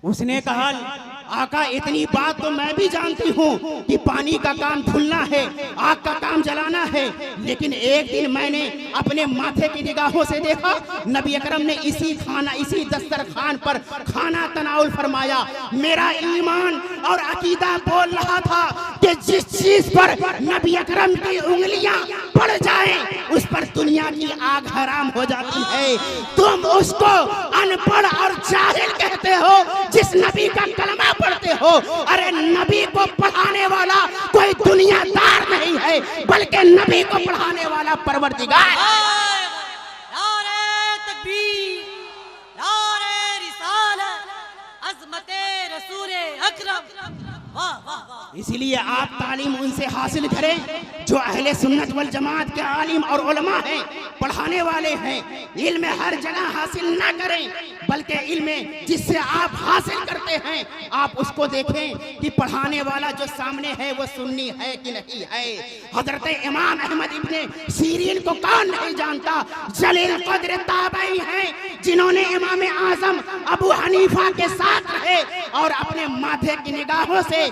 उसने कहा, आका इतनी बात तो मैं भी जानती हूँ कि पानी का काम धुलना है, आग का काम जलाना है, लेकिन एक दिन मैंने अपने माथे की निगाहों से देखा नबी अकरम ने इसी दस्तरखान पर खाना तनाउल फरमाया। मेरा ईमान और अकीदा बोल रहा था कि जिस चीज पर नबी अकरम की उंगलियां पड़ जाएं उस पर दुनिया की आग हराम हो जाती है। तुम उसको अनपढ़ और जाहिल कहते हो जिस नबी का कलमा पढ़ते हो। अरे नबी को पढ़ाने वाला कोई दुनियादार नहीं है, बल्कि नबी को पढ़ाने वाला परवरदिगार। नारे तकबीर, नारे रिसालत, अज़मते रसूल अकरम। वाह वाह वाह। इसीलिए आप तालीम उनसे हासिल करें जो अहले सुन्नत वल जमात के आलिम और उलमा हैं, पढ़ाने वाले हैं। इल्म हर जगह हासिल ना करें, बल्कि इल्म जिससे आप हासिल करते हैं आप उसको देखें कि पढ़ाने वाला जो सामने है वो सुन्नी है कि नहीं है। हजरत इमाम अहमद इब्ने सीरीन को कौन नहीं जानता, जलील कद्र ताबई हैं जिन्होंने इमाम आजम अबू हनीफा के साथ रहे और अपने माथे की निगाहों से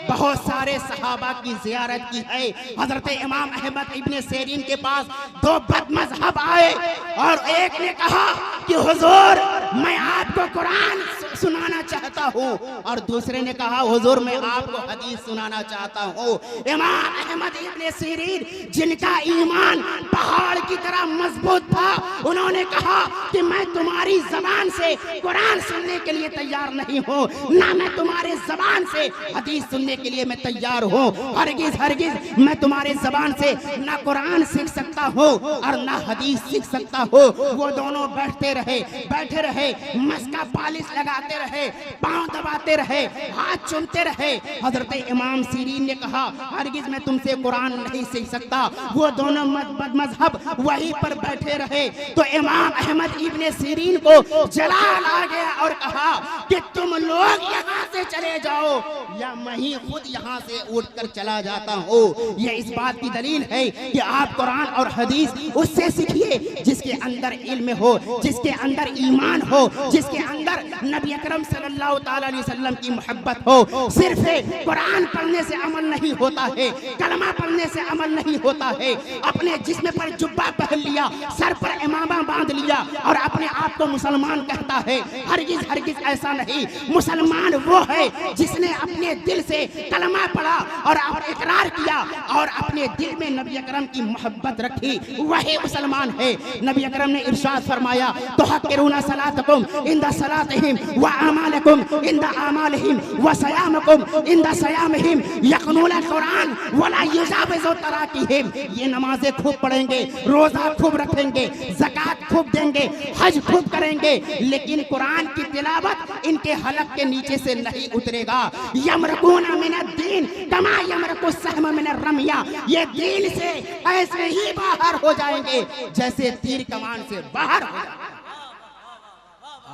बहुत सारे सहाबा की जियारत की है। हजरत इमाम अहमद इब्ने सीरीन के पास दो बदमज़हब आए और एक ने कहा कि हुजूर मैं आपको कुरान सुनाना चाहता हूँ, और दूसरे ने कहा हुजूर मैं आपको हदीस सुनाना चाहता हूँ। इमाम अहमद इब्ने सीरीन जिनका ईमान पहाड़ की तरह मजबूत था, उन्होंने कहा कि मैं तुम्हारी जबान से कुरान सुनने के लिए तैयार नहीं हूँ, ना मैं तुम्हारे जबान से हदीस सुनने के लिए मैं तैयार हूँ। हरगिज हरगिज मैं तुम्हारे जबान से ना कुरान सीख सकता हूँ और ना हदीस सीख सकता हूँ। वो दोनों बैठे रहे, मस्का पालिश लगाते रहे, पांव दबाते रहे, हाथ चूमते रहे। हजरत इमाम सीरीन ने कहा हरगिज मैं तुमसे कुरान नहीं सीख सकता। वो दोनों बदमज़हब वहीं पर बैठे रहे तो इमाम अहमद इब्ने सीरीन को जलाल आ गया और कहा कि तुम लोग यहाँ से चले जाओ या मैं ही खुद यहाँ से उठकर चला जाता हूँ। ये इस बात की दलील है कि आप कुरान और हदीस उससे सीखिए जिसके अंदर इल्म हो, जिसके अंदर ईमान हो, जिसके अंदर नबी अकरम सल्लल्लाहु ताला अलैहि वसल्लम की मोहब्बत हो। सिर्फ कुरान पढ़ने से अमल नहीं होता है, कलमा पढ़ने से अमल नहीं होता है। अपने जिस्म पर जुब्बा पहन लिया, सर पर इमामा बांध लिया और अपने आप को मुसलमान कहता है, हरगिज हरगिज ऐसा नहीं। मुसलमान वो है जिसने अपने दिल से कलमा पढ़ा और इकरार किया और अपने दिल में नबी अकरम की मोहब्बत रखी, वही मुसलमान है। नबी अकरम ने इरशाद फरमाया तो हक़िरूना सलातकुम इंदा सलातिहिम व अमालकुम इंदा अमालिहिम व सयामकुम इंदा सयामिहिम यक़नूल कुरान वला युजाविज़ु तराकीहिम। ये नमाजें खूब पढ़ेंगे, रोजा खूब रखेंगे, ज़कात खूब देंगे, हज खूब करेंगे, लेकिन कुरान की तिलावत इनके हलक के नीचे से नहीं उतरेगा। यमरकूना मिनद्दीन कमा यमरकु सहम मिन रमिया। ये दीन से ऐसे ही बाहर हो जाएंगे जैसे तीर कमान से बाहर हो जाएंगे।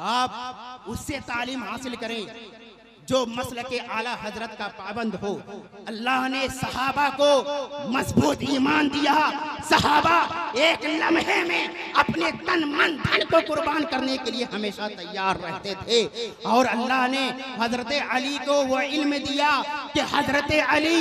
आप उससे तालीम हासिल करें जो मसलक के आला हजरत का पाबंद हो। अल्लाह ने सहाबा को मजबूत ईमान दिया। सहाबा एक लम्हे में अपने तन मन धन को कुर्बान करने के लिए हमेशा तैयार रहते थे और अल्लाह ने हजरत अली को वो इल्म दिया कि हजरत अली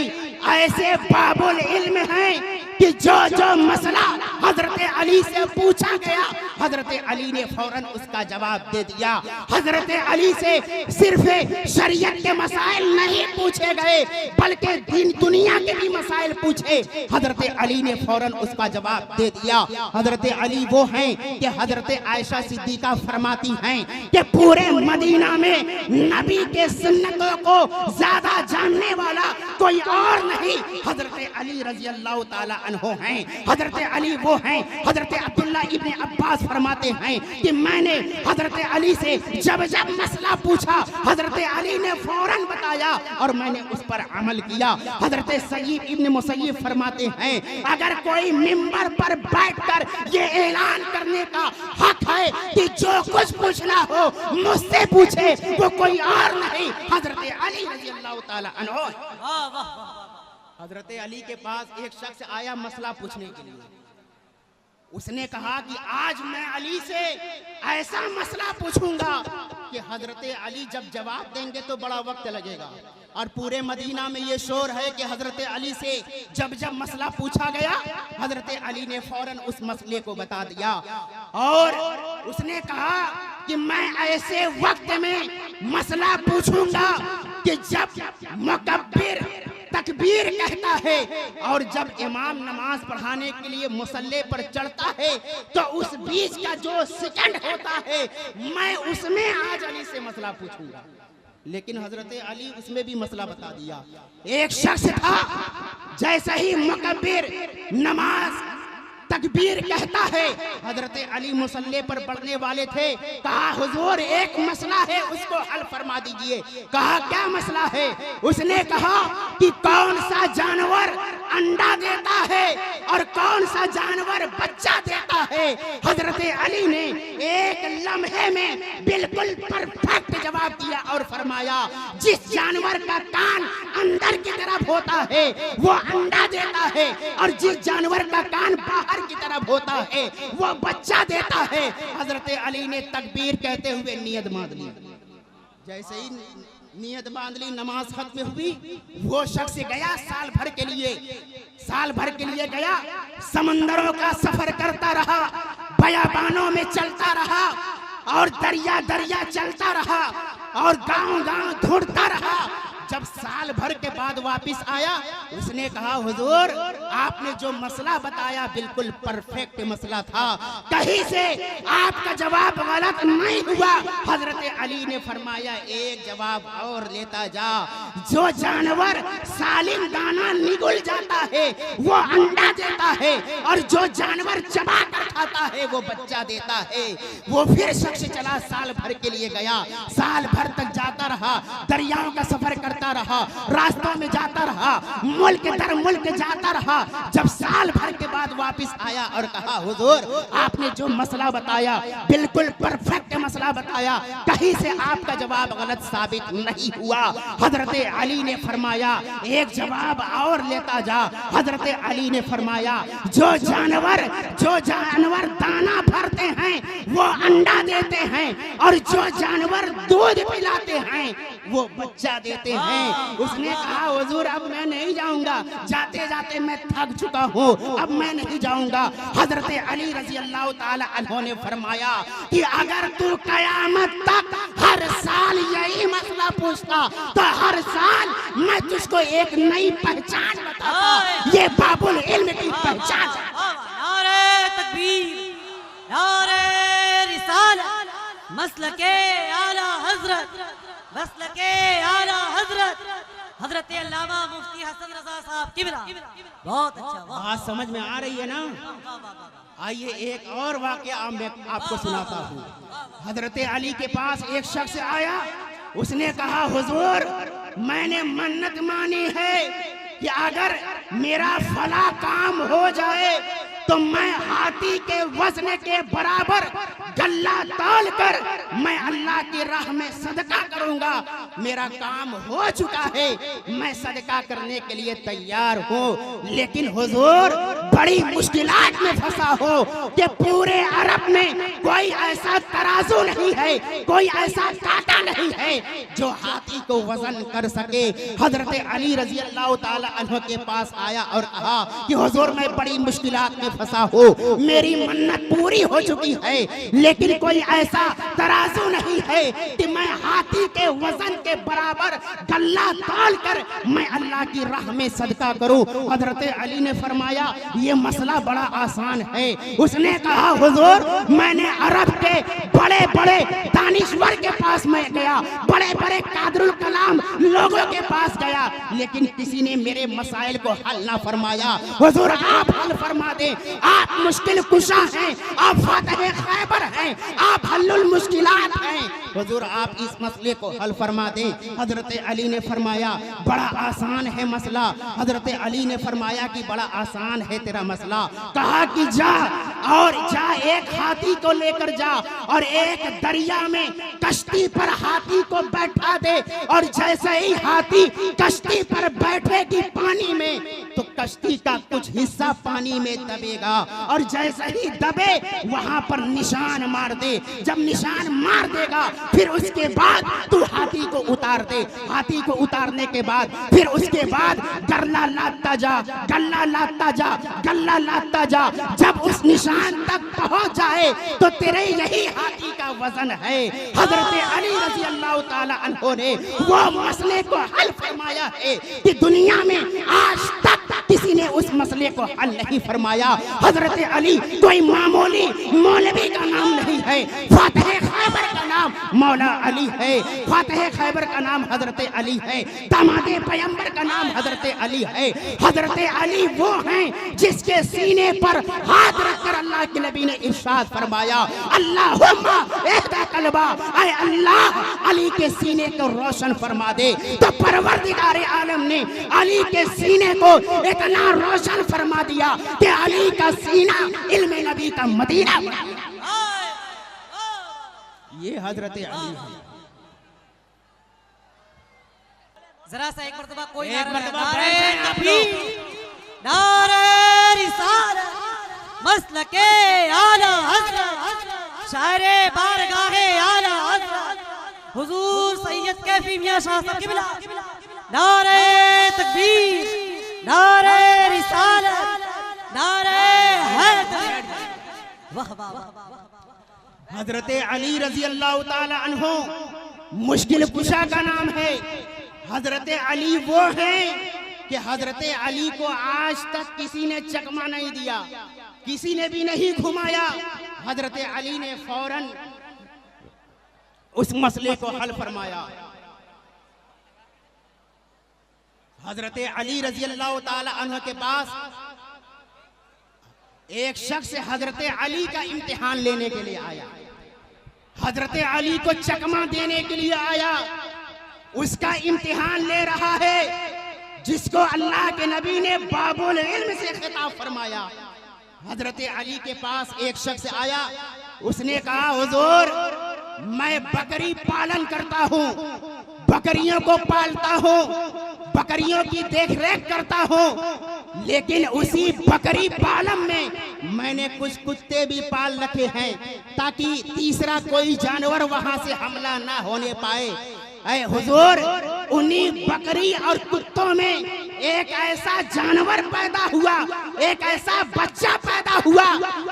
ऐसे बाबुल इल्म हैं कि जो मसला हजरत अली से पूछा गया हजरत अली ने फौरन उसका जवाब दे दिया। हजरत अली से सिर्फ शरीयत के मसाइल नहीं पूछे गए बल्कि दीन दुनिया के भी मसाइल पूछे, हजरत अली ने फौरन उसका जवाब दे दिया। हजरत अली वो हैं कि हजरत आयशा सिद्दीका फरमाती हैं कि पूरे मदीना में नबी के सुन्नतों को ज्यादा जानने वाला कोई और नहीं, हजरत अली रजी अल्लाह ताला अन्हो हैं। हजरत अली वो हैं, हजरत अब्दुल्ला इब्ने अब्बास फरमाते हैं कि मैंने हजरत अली से जब मसला पूछा हजरत अली ने फौरन बताया और मैंने उस पर अमल किया। हजरत सईद इब्ने मुसय्यब फरमाते हैं अगर कोई मिंबर पर बैठकर ये ऐलान करने का हक है कि जो कुछ पूछना हो मुझसे पूछे, वो कोई और नहीं हजरत अली रजी अल्लाह ताला अन्हो। हजरत अली के पास एक शख्स आया मसला पूछने के लिए। उसने कहा कि आज मैं अली से ऐसा मसला पूछूंगा कि हजरत अली जब जवाब देंगे तो बड़ा वक्त लगेगा। और पूरे मदीना में ये शोर है कि हजरत अली से जब जब मसला पूछा गया, हजरत अली ने फौरन उस मसले को बता दिया। और उसने कहा कि मैं ऐसे वक्त में मसला पूछूंगा कि जब मुकब्बिर तकबीर कहता है और जब इमाम नमाज पढ़ाने के लिए मुसल्ले पर चढ़ता है तो उस बीच का जो सेकंड होता है, मैं उसमें आज अली से मसला पूछूंगा। लेकिन हजरत अली उसमें भी मसला बता दिया। एक शख्स था, जैसे ही मुकब्बिर नमाज तकबीर कहता है, हजरत अली मुसल्ले पर पढ़ने वाले थे। कहा हुजूर एक मसला है, उसको हल फरमा दीजिए। कहा क्या मसला है? उसने कहा कि कौन सा जानवर अंडा देता है और कौन सा जानवर बच्चा देता है। हजरत अली ने एक लम्हे में बिल्कुल परफेक्ट जवाब दिया और फरमाया जिस जानवर का कान अंदर की तरफ होता है वो अंडा देता है और जिस जानवर का कान बाहर की तरफ होता है वो बच्चा देता है। हजरत अली ने तकबीर कहते हुए नियत बांध ली। जैसे ही नियत बांध ली, नमाज खत्म हुई, वो शख्स गया साल भर के लिए गया, समंदरों का सफर करता रहा, बयाबानों में चलता रहा और दरिया दरिया चलता रहा और गांव-गांव ढूंढता रहा। जब साल भर के बाद वापस आया, उसने कहा हुजूर आपने जो मसला बताया बिल्कुल परफेक्ट मसला था, कहीं से आपका जवाब गलत नहीं हुआ। हजरत अली ने फरमाया एक जवाब और लेता जा, जो जानवर सालिम दाना निगल जाता है वो अंडा देता है और जो जानवर चबा कर खाता है वो बच्चा देता है। वो फिर शख्स चला, साल भर के लिए गया, साल भर तक जाता रहा, दरियाओं का सफर करता रहा, रास्तों में जाता रहा, मुल्क दर मुल्क जाता रहा। जब साल भर के बाद वापस आया और कहा हुजूर आपने जो मसला बताया बिल्कुल परफेक्ट मसला बताया, कहीं से आपका जवाब गलत साबित नहीं हुआ। हजरत अली ने फरमाया एक जवाब और लेता जा। हजरत अली ने फरमाया जो जानवर दाना भरते हैं वो अंडा देते हैं और जो जानवर दूध पिलाते हैं वो बच्चा देते हैं। उसने कहा हुजूर अब मैं नहीं जाऊंगा, जाते जाते मैं थक चुका हूँ, अब मैं नहीं जाऊंगा। हजरत अली रजी अल्लाह ताला अन्हु ने फरमाया कि अगर तू कयामत तक हर साल यही मसला पूछता तो हर साल मैं तुझको एक नई पहचान बताता। ये बाबुल इल्म की पहचान। नारे तकबीर, नारे रिसालत, मसलके आला हजरत, मसलके आला हजरत हजरत अल्लामा मुफ्ती हसन रजा साहब किबला। बहुत अच्छा, बात समझ में आ रही है ना? आइए एक और वाकया मैं आपको सुनाता हूँ। हजरत अली के पास एक शख्स आया, उसने कहा हुजूर मैंने मन्नत मानी है कि अगर मेरा फला काम हो जाए तो मैं हाथी के वजन के बराबर गल्ला तौल कर मैं अल्लाह की राह में सदका करूंगा। मेरा काम हो चुका है, मैं सदका करने के लिए तैयार हूँ, लेकिन हुजूर बड़ी मुश्किलात में फंसा हो कि पूरे अरब में कोई ऐसा तराजू नहीं है, कोई ऐसा कांटा नहीं है जो हाथी को वजन कर सके। हजरत अली रजी अल्लाह ताला अन्हु के पास आया और कहा कि हुजूर मैं बड़ी मुश्किलात में फंसा हो, मेरी मन्नत पूरी हो चुकी है लेकिन कोई ऐसा तराजू नहीं है कि मैं हाथी के वजन के बराबर गल्ला तौल कर मैं अल्लाह की राह में सदका करूं। हजरत अली ने फरमाया ये मसला बड़ा आसान है। उसने कहा हुजूर मैंने अरब के बड़े बड़े दानिश्वर के पास मैं गया, बड़े बड़े कादरुल कलाम लोगों के पास गया, लेकिन किसी ने मेरे मसाइल को हल ना फरमाया। हुजूर आप हल फरमा दें, आप मुश्किल कुशा हैं, आप फातह खैबर हैं, आप हल्लुल मुश्किलात हैं, हुजूर आप इस मसले को हल फरमा दें। हजरत अली ने फरमाया बड़ा आसान है मसला। हजरत अली ने फरमाया कि बड़ा आसान है तेरा मसला। कहा कि जा एक हाथी को लेकर जा और एक दरिया में कश्ती पर हाथी को बैठा दे और जैसे ही हाथी कश्ती पर बैठेगी पानी में तो कश्ती का कुछ हिस्सा पानी में दबेगा और जैसे ही दबे वहां पर निशान मार दे। जब निशान मार देगा फिर उसके बाद तू हाथी को उतार दे। हाथी को उतारने के बाद फिर उसके बाद गल्ला लाता जा, गल्ला लाता जा, गल्ला लाता जा। जब उस निशान तक पहुंच जाए तो तेरे यही हाथी का वजन है। हजरत अली रजी अल्लाह ताला अन्हो ने वो मसले को हल फरमाया है कि दुनिया में आज तक किसी ने उस मसले को हल नहीं फरमाया। हजरत अली कोई मामूली मौलवी का नाम नहीं है। फातिह खैबर का नाम मौला अली है। फातिह खैबर का नाम हजरत अली है। दामादे पैगंबर का नाम हजरत अली है। हजरत अली वो हैं जिसके सीने पर हाथ रखकर अल्लाह के नबी ने इरशाद फरमाया, अल्लाहुम्मा इहदा कल्बा, ऐ अल्लाह अली के सीने को रोशन फरमा दे। तो परवरदिगार आलम ने अली के सीने को इतना रोशन फरमा दिया कि अली का सीना इल्म नबी का मदीना। ये हजरत अली है। जरा सा एक मर्तबा कोई एक मर्तबा नारे रिसालत मसलके आला हज़रत शायरे बारगाहे आला हज़रत हुजूर सैयद कैफी मियां शाह साहब क़िबला। नारे तकबीर, नारे रिसालत, नारे हैदर। वाह वाह वाह। हजरत अली रजी अल्लाह ताला अन्हो मुश्किल कुशा का नाम है। हजरत अली वो हैं कि हजरत अली को आज तक किसी ने चकमा नहीं दिया, किसी ने भी नहीं घुमाया। हजरत अली ने फौरन उस मसले को हल फरमाया। हजरत अली रजी अल्लाह ताला अन्हु के पास एक शख्स हजरत अली का इम्तिहान लेने के लिए आया। हजरत अली को चकमा देने के लिए आया। उसका इम्तिहान ले रहा है जिसको अल्लाह के नबी ने बाबुल इल्म से खिताब फरमाया। हजरत अली के पास एक शख्स आया। उसने कहा, हुजूर मैं बकरी पालन करता हूँ, बकरियों को पालता हूँ, बकरियों की देखरेख करता हूँ, लेकिन उसी बकरी पालन में मैंने कुछ कुत्ते भी पाल रखे हैं ताकि तीसरा कोई जानवर वहां से हमला ना होने पाए। ऐ हुजूर उन्हीं बकरी और कुत्तों में एक ऐसा जानवर पैदा हुआ, एक ऐसा बच्चा पैदा हुआ,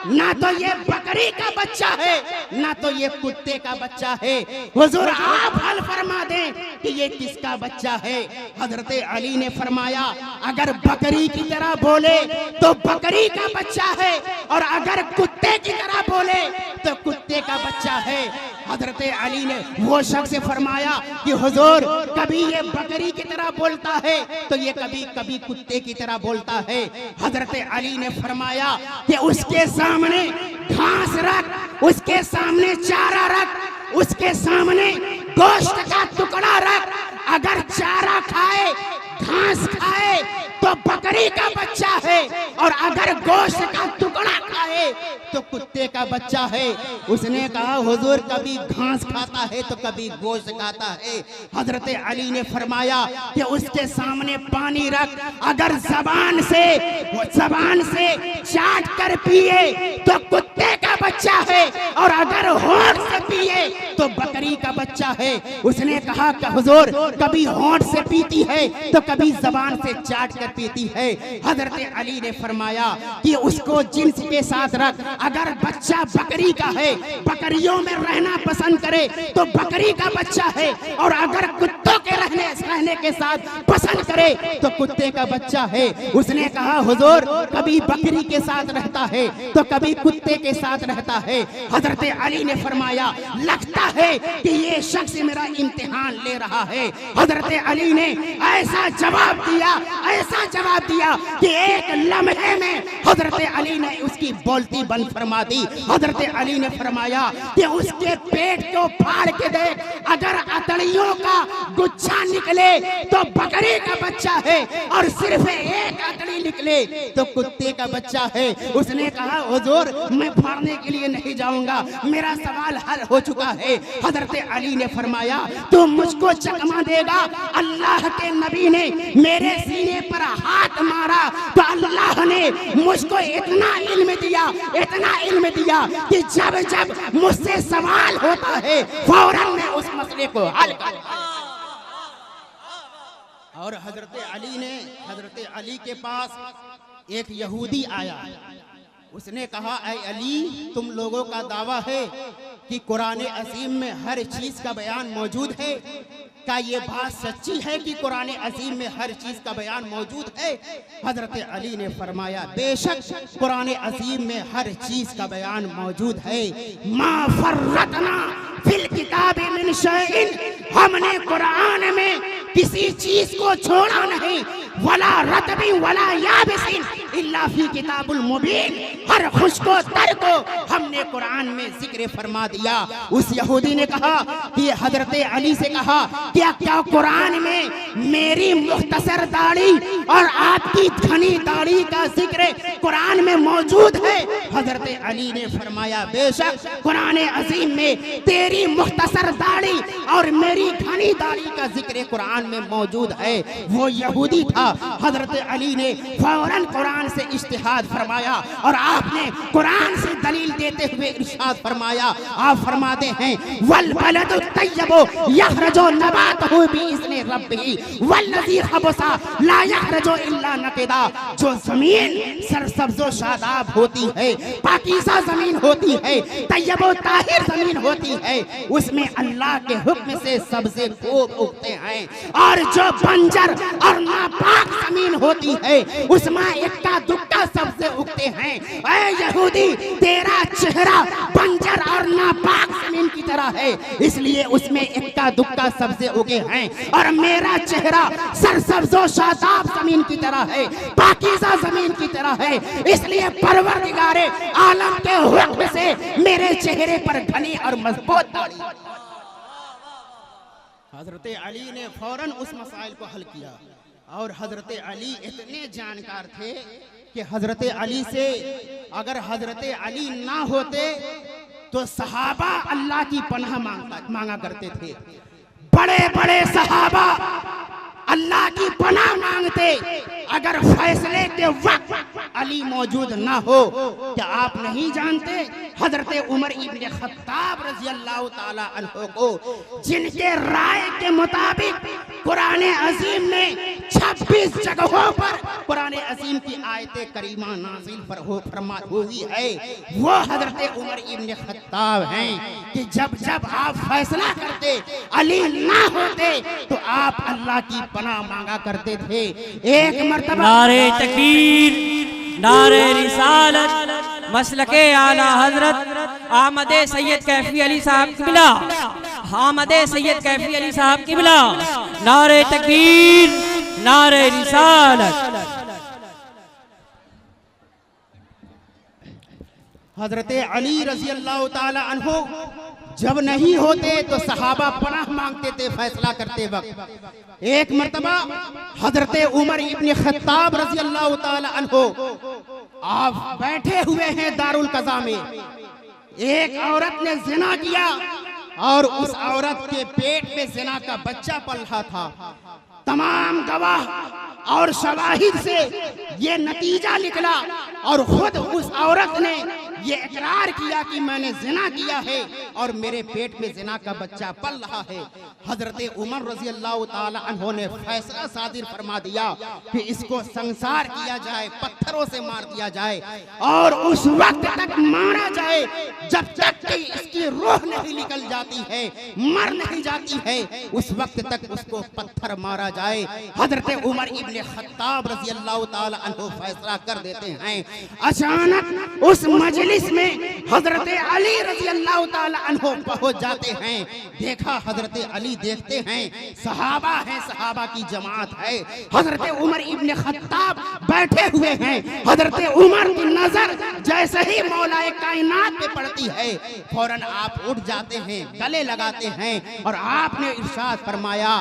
ना तो ये बकरी का बच्चा है ना तो ये कुत्ते का बच्चा है। हुजूर आप हल फरमा दें कि ये किसका बच्चा है। हजरत अली ने फरमाया, अगर बकरी की तरह बोले तो बकरी का बच्चा है और अगर कुत्ते की तरह बोले तो कुत्ते का बच्चा है। हजरत अली ने वो शख्स से फरमाया कि हुजूर कभी ये बकरी की तरह बोलता है तो ये कभी कभी कुत्ते की तरह बोलता है। हजरत अली ने फरमाया कि उसके सामने घास रख, उसके सामने चारा रख, उसके सामने गोश्त का टुकड़ा रख। अगर चारा खाए, घास खाए तो बकरी का बच्चा है और अगर गोश्त का टुकड़ा खाए तो कुत्ते का बच्चा है। उसने कहा, हुजूर कभी घास खाता है तो कभी गोश्त खाता है। हजरत अली ने फरमाया कि उसके सामने पानी रख, अगर जबान से चाट कर पिए तो कुत्ते का बच्चा है और अगर होंठ से पिए तो बकरी का बच्चा है। उसने कहा कि हुजूर कभी होंठ से पीती है तो कभी जबान से चाट कर पीती है। हजरत अली ने फरमाया कि उसको जिन्स के साथ रख, अगर बच्चा बकरी का है, बकरियों में रहना पसंद करे तो बकरी का बच्चा है और अगर कुत्तों के रहने के साथ पसंद करे तो कुत्ते का बच्चा है। उसने कहा, हुजूर कभी बकरी के साथ रहता है तो कभी कुत्ते के साथ रहता है। हजरत अली ने फरमाया, लगता है कि ये शख्स मेरा इम्तिहान ले रहा है। हजरत अली ने ऐसा जवाब दिया कि एक लम्हे में हजरत अली ने उसकी बोलती बंद फरमा दी। हजरत अली ने फरमाया कि उसके पेट को फाड़ के देख, अगर अतड़ियों का गुच्छा निकले तो बकरी का बच्चा है, और सिर्फ एक अतड़ी निकले तो कुत्ते का बच्चा है। उसने कहा हुजूर मैं फाड़ने के लिए नहीं जाऊंगा, मेरा सवाल हल हो चुका है। हजरत अली ने फरमाया तू मुझको चकमा देगा। अल्लाह के नबी ने मेरे सीने पर हाथ मारा तो अल्लाह ने मुझको इतना इल्म दिया, इतना इल्म दिया कि जब जब मुझसे सवाल होता है फौरन मैं उस मसले को हल कर। और हजरत अली के पास एक यहूदी आया। उसने कहा ऐ अली, तुम लोगों का दावा है कि कुरान अज़ीम में हर चीज का बयान मौजूद है, क्या ये बात सच्ची है कि कुरान अज़ीम में हर चीज का बयान मौजूद है? हजरत अली ने फरमाया बेशक कुरान अज़ीम में हर चीज का बयान मौजूद है। मा फर्रतना फिल किताबि मिन शैइन, हमने कुरान में किसी चीज को छोड़ा नहीं। वला रतबी वला याबिसिन इल्ला फी किताबुल मुबीन, हर खुश्को तर को हमने कुरान में जिक्र फरमा दिया। उस यहूदी ने कहा कि हजरत अली से कहा क्या कुरान में मेरी मुख्तसर दाढ़ी और आपकी घनी दाढ़ी का जिक्र कुरान में मौजूद है? हजरत अली ने फरमाया बेशक कुरान अज़ीम में तेरी मुख्तसर दाढ़ी और मेरी घनी दाढ़ी का जिक्र कुरान में मौजूद है। वो यहूदी था। हजरत अली ने फौरन कुरान से इज्तिहाद फरमाया और आपने कुरान से दलील देते हुए इरशाद फरमाया। आप फरमाते हैं वल बलदु तय्यबु यखरजु नबातहु बिइज़्नि रब्बिही वल्लज़ी खबसा ला यखरजु इल्ला नकिदा, जो जमीन सरसब्ज़ो शादाब होती है, पाकीज़ा जमीन होती है, तय्यबो ताहिर जमीन होती है, उसमें अल्लाह के हुक्म से सब्ज़े खूब उगते हैं। और जो बंजर और नापाक जमीन होती है उसमें इक्का दुक्का सबसे उगते हैं। ऐ यहूदी, तेरा चेहरा बंजर और नापाक जमीन की तरह है, इसलिए उसमें इक्का दुक्का सबसे उगे हैं, और मेरा चेहरा सरसब्ज़ो शादाब जमीन की तरह है, पाकीज़ा जमीन की तरह है, इसलिए परवरदिगारे आलम के हुक्म से मेरे चेहरे पर घनी और मजबूत दाढ़ी। हजरत अली ने फौरन उस मसाइल को हल किया। और हजरत अली इतने जानकार थे कि हजरत अली से अगर हजरत अली ना होते तो सहाबा अल्लाह की पनाह मांगा करते थे। बड़े बड़े सहाबा अल्लाह की पनाह मांगते अगर फैसले के वक्त अली मौजूद ना हो। क्या आप नहीं जानते हजरत उमर इब्ने खत्ताब रज़ी अल्लाह ताला अन्हु को जिनके राय के मुताबिक कुरान अज़ीम में 26 जगहों पर कुरान अज़ीम की आयतें करीमा नाज़िल फरमा हुई है, वो हजरत उमर इब्ने खत्ताब हैं कि जब जब आप फैसला करते अली ना होते तो आप अल्लाह की पनाह मांगा करते थे। एक मर्तबा नारे तकबीर, नारे रिसालत, मसलके आला हजरत आमदे सैयद कैफी अली साहब किबला, आमदे सैयद कैफी अली साहब किबला, नारे तकबीर, नारे रिसालत। हजरत अली रज़ी अल्लाह ताला अन्हु जब नहीं होते तो सहाबा पनाह मांगते थे फैसला करते वक्त। एक मर्तबा हजरत उमर इब्ने खत्ताब रज़ी अल्लाह ताला अन्हु आप बैठे हुए हैं दारुल कज़ा में, एक औरत ने जिना किया और उस औरत के पेट में जिना का बच्चा पल रहा था। तमाम गवाह और शवाहिद से ये नतीजा निकला और खुद उस औरत ने ये इकरार किया कि मैंने जिना किया है और मेरे पेट में जिना का बच्चा पल रहा है। हजरत उमर रज़ी अल्लाह ताला अन्हु ने फैसला सादिर फरमा दिया कि इसको संसार किया जाए, पत्थरों से मार दिया जाए और उस वक्त तक मारा जाए जब तक कि इसकी रूह नहीं निकल जाती है, मर नहीं जाती है, उस वक्त तक उसको पत्थर मारा जाए। हजरत उमर इब्ने खत्ताब रज़ी अल्लाह ताला अन्हु फैसला कर देते हैं। अचानक उस मजलिस मजलिस में हजरत अली रजी अल्लाह ताला अन्हो पहुंच जाते हैं। देखा हजरत अली, देखते हैं सहाबा है, सहाबा की जमात है। हजरत उमर इब्न खत्ताब बैठे हुए हैं। हजरत उमर की नजर जैसे ही मौलाए कायनात पे पड़ती है, फौरन आप उठ जाते हैं, गले लगाते हैं और आपने इरशाद फरमाया,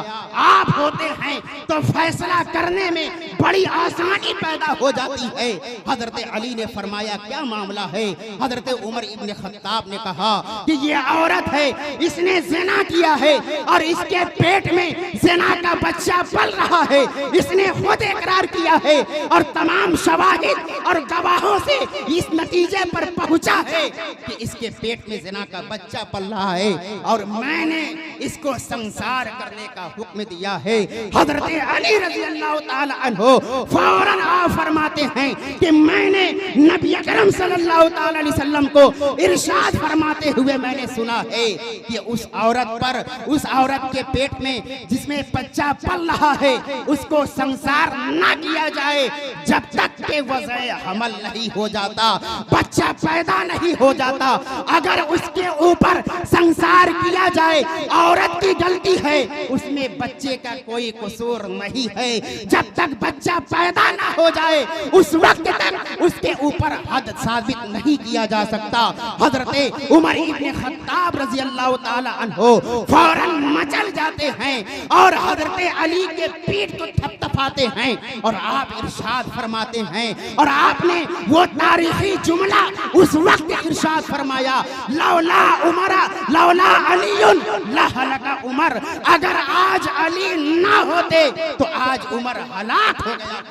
आप होते हैं तो फैसला करने में बड़ी आसानी पैदा हो जाती है। हजरत अली ने फरमाया, क्या मामला है? हजरत उमर इब्न खत्ताब ने कहा कि ये औरत है, इसने ज़िना किया है और इसके पेट में ज़िना का बच्चा पल रहा है। इसने खुद इकरार किया है और तमाम शवाहिद और गवाहों से इस नतीजे पर पहुंचा है कि इसके पेट में ज़िना का बच्चा पल रहा है और मैंने इसको संसार करने का हुक्म दिया है। हजरत अली रज़ी अल्लाह ताला अन्हो फौरन आप फरमाते हैं कि मैंने नबी अकरम सल्लल्लाहु ताला अलैहि वसल्लम को इरशाद फरमाते हुए मैंने सुना है कि उस औरत के पेट में जिसमें बच्चा पल रहा है, उसको संसार ना किया जाए जब तक के वज़े हमल नहीं हो जाता, बच्चा पैदा नहीं हो जाता। अगर उसके ऊपर संसार किया जाए, औरत की गलती है, उसमें बच्चे का कोई कसूर नहीं है। जब तक बच्चा पैदा ना हो जाए उस वक्त तक उसके ऊपर हद साबित नहीं किया जा सकता। हजरत उमर इब्न खत्ताब रज़ी अल्लाह ताला अन्हो फौरन मचल जाते हैं और हजरत अली के पीठ को थपथपाते हैं और आप इरशाद फरमाते हैं और आपने वो तारीखी जुमला उस वक्त इरशाद फरमाया, लौला उमरा लौला अलीयुन लहलका उमर। अगर आज अली ना होते तो आज उमर हलाक हो गया।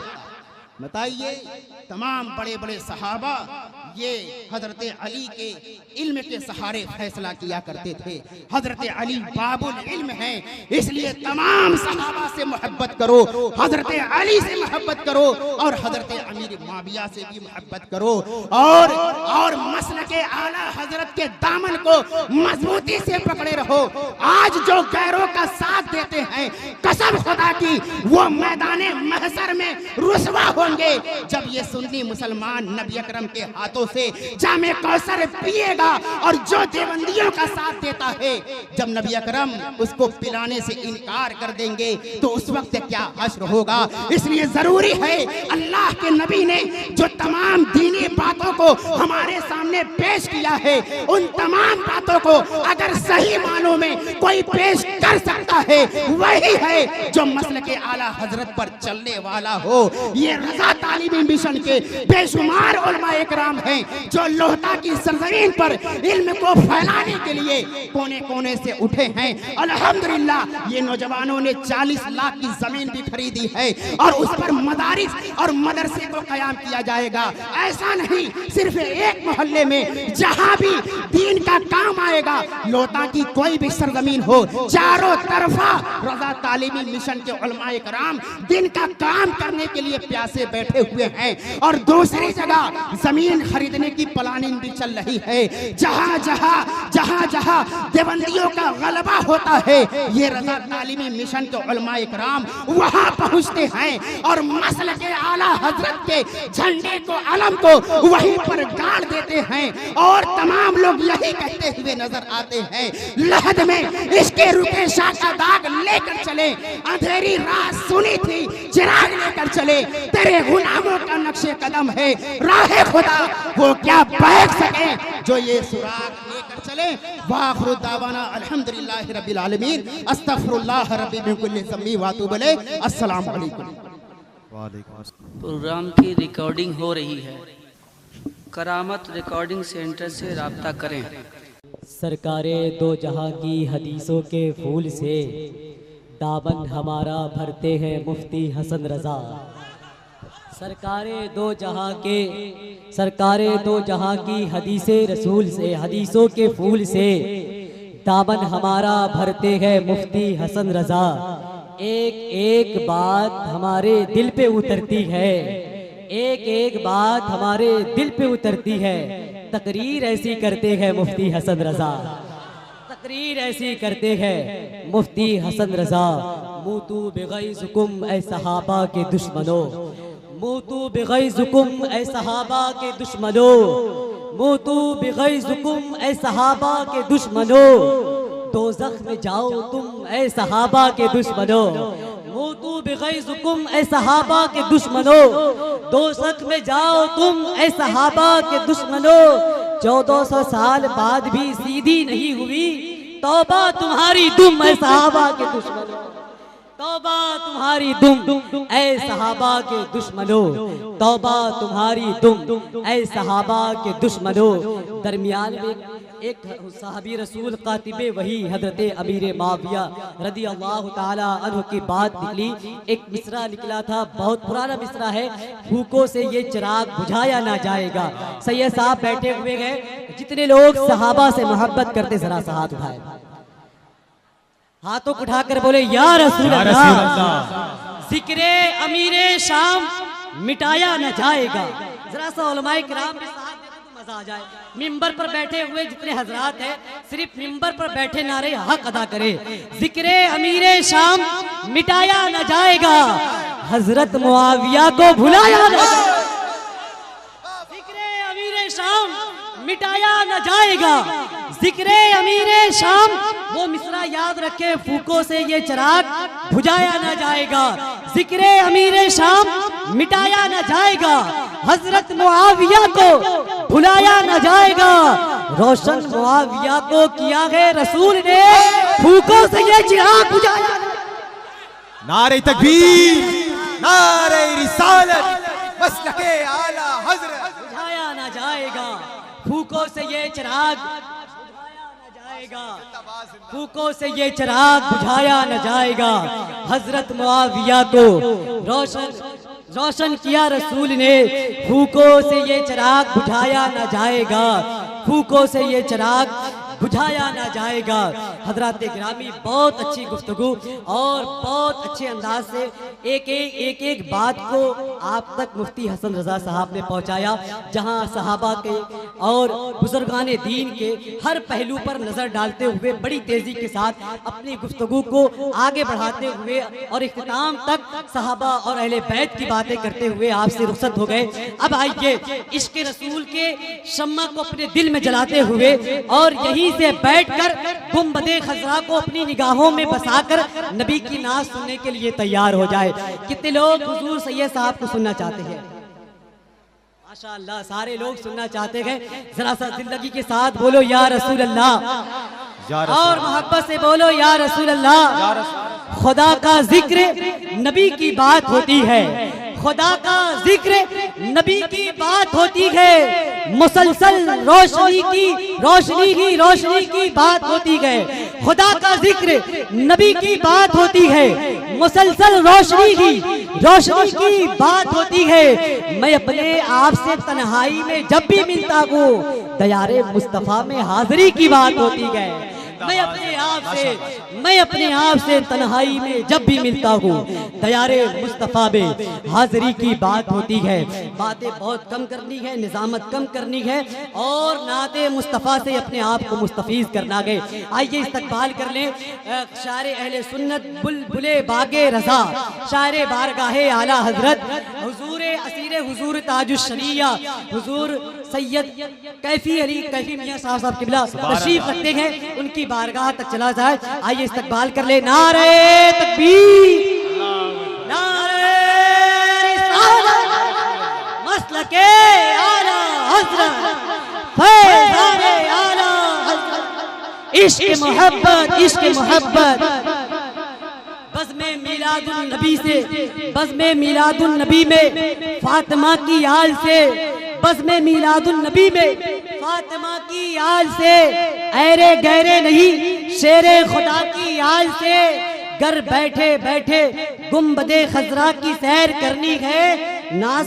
बताइए, तमाम बड़े बड़े सहाबा ये हजरत अली के इल्म के सहारे फैसला किया करते थे। हजरत अली बाबुल इल्म हैं, इसलिए तमाम सहाबा से मोहब्बत करो, हजरत अली से मोहब्बत करो और हजरत अमीर मुआविया से भी मोहब्बत करो और मसलके आला हजरत के दामन को मजबूती से पकड़े रहो। आज जो गैरों का साथ देते हैं, कसम खुदा की वो मैदाने महशर में रुसवा होंगे जब ये सुन्नी मुसलमान नबी अकरम के हाथों से जामे कौसर पिएगा। और जो देवबंदियों का साथ देता है, जब नबी अकरम उसको पिलाने से इनकार कर देंगे तो उस वक्त क्या हश्र होगा। इसलिए जरूरी है, अल्लाह के नबी ने जो तमाम दीनी बातों को हमारे सामने पेश किया है, उन तमाम बातों को अगर सही मानों में कोई पेश कर सकता है, वही है जो मसलके आला हजरत पर चलने वाला हो। ये रज़ा तालीमी मिशन के बेशुमार उलमा इकराम हैं जो लोहता की सरजमीन पर इल्म को फैलाने के लिए कोने कोने से उठे हैं। अल्हम्दुलिल्लाह ये नौजवानों ने 40 लाख की जमीन भी खरीदी है और उस पर मदारिस और मदरसे को कायम किया जाएगा। ऐसा नहीं, सिर्फ एक मोहल्ले में जहां भी दीन का काम आएगा, लोहता की कोई भी सरजमीन हो, चारों तरफा रज़ा तालीमी मिशन के उलमा इकराम दिन का काम करने के लिए प्यासे बैठे हुए हैं। और दूसरी जगह जमीन खरीदने की प्लानिंग भी चल रही है। जहां जहां देवबंदियों का गलबा होता है, ये रज़ा तालीमी मिशन के उलमा इकराम वहां पहुंचते हैं और मसलके आला हजरत के झंडे को, अलम को वहीं पर गाड़ देते हैं। और तमाम लोग यही कहते हुए नजर आते हैं, लहद में इसके रुके शाह का दाग लेकर चले, अंधेरी रात सुनी थी चिराग लेकर चले, तेरे गुलामों का नक्शे कदम है राहे खुदा, वो क्या बहक सके जो ये सुराग लेकर चले। वाखिरु दावाना अल्हम्दुलिल्लाहि रब्बिल आलमीन, अस्तगफिरुल्लाह रब्बी मिन कुल्ली ज़म्बी व अतूबु इलैहि। अस्सलामु अलैकुम। प्रोग्राम की रिकॉर्डिंग हो रही है, करामत रिकॉर्डिंग सेंटर से राब्ता करें। सरकारे दो जहां की हदीसों के फूल से दामन हमारा भरते हैं मुफ्ती हसन रजा। सरकारे दो जहां की हदीसे रसूल से, हदीसों के फूल से दामन हमारा भरते हैं मुफ्ती हसन रजा। एक एक बात हमारे दिल पे उतरती है, एक एक बात हमारे दिल पे उतरती है। तकरीर ऐसी करते हैं मुफ्ती हसन रजा, तकरीर ऐसी करते हैं मुफ्ती हसन रजा। मूतू बिग़ैज़ुकुम ऐ सहाबा के दुश्मनों, मूतू बिग़ैज़ुकुम ऐ सहाबा के दुश्मनों, मोतू बिग़ैज़ुकुम ए सहाबा के दुश्मनों, दोज़ख में जाओ तुम ए सहाबा के दुश्मनों। मोतू बिग़ैज़ुकुम ए सहाबा के दुश्मनों, दोज़ख में जाओ तुम ए सहाबा के दुश्मनों। 1400 साल बाद भी सीधी नहीं हुई तौबा तुम्हारी दुम ए सहाबा के दुश्मनों। तौबा तुम्हारी दुम ऐ सहाबा के दुश्मनों, तौबा तुम्हारी दुम ऐ सहाबा के दुश्मनों। दरमियान में एक साहबी रसूल कातिबे वही हजरत अमीर माविया रदी अल्लाह ताला अन्हु की बात निकली। एक मिसरा निकला था, बहुत पुराना मिसरा है। फूकों से ये चिराग बुझाया ना जाएगा। सैयद साहब बैठे हुए हैं, जितने लोग सहाबा से मोहब्बत करते जरा सा हाथ उठाए, हाथों को उठाकर बोले या रसूल अल्लाह। जिक्रे अमीरे शाम मिटाया न जाएगा। जरा सा उलमाए किराम के साथ तो मजा आ जाए। मिंबर पर बैठे हुए जितने हजरात हैं, सिर्फ मिंबर पर बैठे नारे हक अदा करे। जिक्रे अमीरे शाम मिटाया न जाएगा, हजरत मुआविया को भुलाया न जाएगा। जिक्रे अमीरे शाम मिटाया न जाएगा, जिक्रे अमीरे शाम। वो मिसरा याद रखे, फूकों से ये चिराग बुझाया न जाएगा। जिक्रे अमीरे शाम मिटाया न जाएगा, हजरत मुआविया को भुलाया न जाएगा। रोशन मुआविया को किया है रसूल ने, फूकों से ये चिराग बुझाया। नारे तकबीर, नारे रिसालत, मसलके आला हजरत। बुझाया न जाएगा, फूकों से ये चिराग फूकों से ये चिराग बुझाया न जाएगा। हजरत मुआविया को रोशन किया रसूल ने, फूकों से ये चिराग बुझाया न जाएगा, फूकों से ये चिराग बुझाया ना जाएगा। हजरात गिरामी, बहुत अच्छी गुफ्तगू और बहुत अच्छे अंदाज से एक एक बात को आप तक मुफ्ती हसन रजा साहब ने पहुंचाया, जहां सहाबा के और बुजुर्गान दीन के हर पहलू पर नजर डालते हुए बड़ी तेजी के साथ अपनी गुफ्तगू को आगे बढ़ाते हुए और इख्तिताम तक सहाबा और अहले बैत की बातें करते हुए आपसे रुखसत हो गए। अब आइए इश्क रसूल के शम्मा को अपने दिल में जलाते हुए और यही से बैठकर गुंबदे खजरा को अपनी निगाहों में बसाकर नबी की नाज सुनने के लिए तैयार हो जाए। कितने लोग हुजूर सैयद साहब को सुनना चाहते हैं? माशाअल्लाह, सारे लोग सुनना चाहते हैं। जरा सा जिंदगी के साथ बोलो या रसूल अल्लाह, और मोहब्बत से बोलो या रसूल अल्लाह। खुदा का जिक्र नबी की बात होती है, खुदा का जिक्र नबी की बात होती है, मुसलसल रोशनी की बात होती है। खुदा का जिक्र नबी की बात होती है, मुसलसल रोशनी की बात होती है। मैं अपने आप से तन्हाई में जब भी मिलता हूँ, दयारे मुस्तफा में हाजिरी की बात होती है। मैं अपने आप से तन्हाई में जब भी मिलता हूँ, दयारे मुस्तफ़ा में हाजिरी की बात होती है। बातें बहुत कम करनी है, निजामत कम करनी है और नाते मुस्तफ़ा से अपने आप को मुस्तफीज करना है। आइए इस्तकबाल कर लें शायर अहले सुन्नत बुलबुले बागे रजा, शायर बारगाहे आला हजरत हुजूर असीर हुजूर ताजुश शरिया हुजूर सैयद कैफी अली कैफी मियां साहब किबला तशरीफ रखते हैं। उनकी बारगाह तक चला जाए। आइए इस्तकबाल कर ले। नारे तकबीर, नारे रिसालत, मसलके आला हजरत, फैज़ाने आला हजरत। इश्क मोहब्बत बज़्मे मिलादुन नबी से, बज़्मे मिलादुन नबी में फातिमा की आल से, बज़्मे मिलादुन नबी में फातिमा की आल से, ऐरे गहरे नहीं शेरे खुदा की आल से। घर बैठे बैठे गुंबदे खजरा की सैर करनी है, नाज